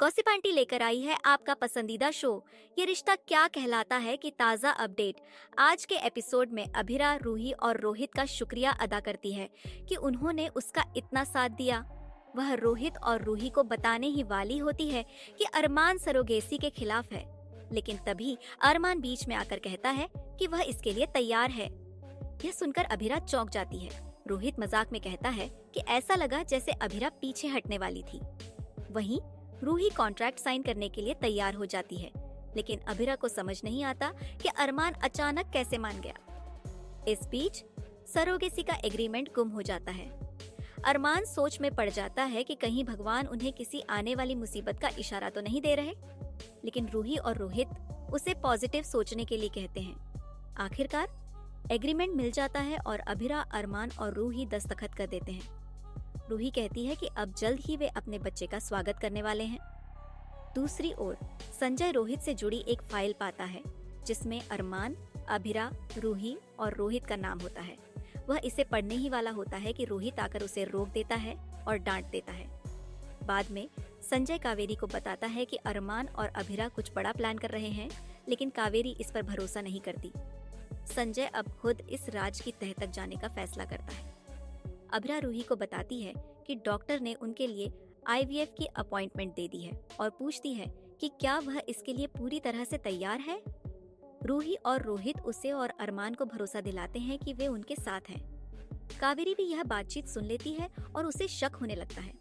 Gossip aunty लेकर आई है आपका पसंदीदा शो ये रिश्ता क्या कहलाता है की ताज़ा अपडेट। आज के एपिसोड में अभिरा, रूही और रोहित का शुक्रिया अदा करती है कि उन्होंने उसका इतना साथ दिया। वह रोहित और रूही को बताने ही वाली होती है कि अरमान सरोगेसी के खिलाफ है, लेकिन तभी अरमान बीच में आकर कहता है कि वह इसके लिए तैयार है। यह सुनकर अभिरा चौंक जाती है। रोहित मजाक में कहता है कि ऐसा लगा जैसे अभिरा पीछे हटने वाली थी। वहीं रूही कॉन्ट्रैक्ट साइन करने के लिए तैयार हो जाती है, लेकिन अभिरा को समझ नहीं आता कि अरमान अचानक कैसे मान गया। इस बीच सरोगेसी का एग्रीमेंट गुम हो जाता है। अरमान सोच में पड़ जाता है कि कहीं भगवान उन्हें किसी आने वाली मुसीबत का इशारा तो नहीं दे रहे, लेकिन रूही और रोहित उसे पॉजिटिव सोचने के लिए कहते हैं। आखिरकार एग्रीमेंट मिल जाता है और अभिरा, अरमान और रूही दस्तखत कर देते हैं। रूही कहती है कि अब जल्द ही वे अपने बच्चे का स्वागत करने वाले हैं। दूसरी ओर संजय रोहित से जुड़ी एक फाइल पाता है जिसमें अरमान, अभिरा, रूही और रोहित का नाम होता है। वह इसे पढ़ने ही वाला होता है कि रोहित आकर उसे रोक देता है और डांट देता है। बाद में संजय कावेरी को बताता है कि अरमान और अभिरा कुछ बड़ा प्लान कर रहे हैं, लेकिन कावेरी इस पर भरोसा नहीं करती। संजय अब खुद इस राज की तह तक जाने का फैसला करता है। अभिरा रूही को बताती है कि डॉक्टर ने उनके लिए आईवीएफ की अपॉइंटमेंट दे दी है और पूछती है कि क्या वह इसके लिए पूरी तरह से तैयार है। रूही और रोहित उसे और अरमान को भरोसा दिलाते हैं कि वे उनके साथ हैं। कावेरी भी यह बातचीत सुन लेती है और उसे शक होने लगता है।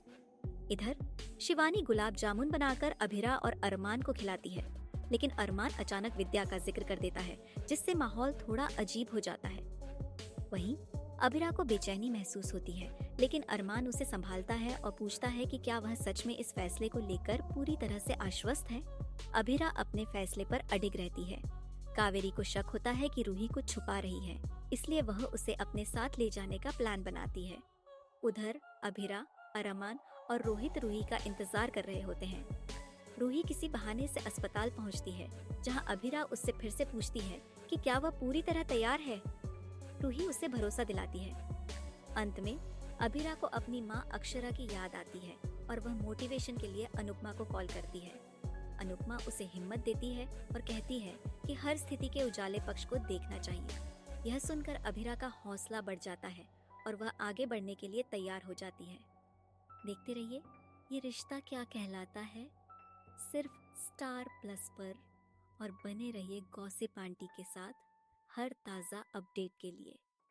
इधर शिवानी गुलाब जामुन बनाकर अभिरा और अरमान को खिलाती है, लेकिन अरमान अचानक विद्या का जिक्र कर देता है, जिससे माहौल थोड़ा अजीब हो जाता है। वहीं अभिरा को बेचैनी महसूस होती है, लेकिन अरमान उसे संभालता है और पूछता है कि क्या वह सच में इस फैसले को लेकर पूरी तरह से आश्वस्त है। अभिरा अपने फैसले पर अडिग रहती है। कावेरी को शक होता है कि रूही कुछ छुपा रही है, इसलिए वह उसे अपने साथ ले जाने का प्लान बनाती है। उधर अभिरा, अरमान और रोहित रूही का इंतजार कर रहे होते हैं। रूही किसी बहाने से अस्पताल पहुंचती है, जहां अभिरा उससे फिर से पूछती है कि क्या वह पूरी तरह तैयार है। रूही उसे भरोसा दिलाती है। अंत में अभिरा को अपनी माँ अक्षरा की याद आती है और वह मोटिवेशन के लिए अनुपमा को कॉल करती है। अनुपमा उसे हिम्मत देती है और कहती है कि हर स्थिति के उजाले पक्ष को देखना चाहिए। यह सुनकर अभिरा का हौसला बढ़ जाता है और वह आगे बढ़ने के लिए तैयार हो जाती है। देखते रहिए ये रिश्ता क्या कहलाता है, सिर्फ स्टार प्लस पर, और बने रहिए गॉसिप आंटी के साथ हर ताज़ा अपडेट के लिए।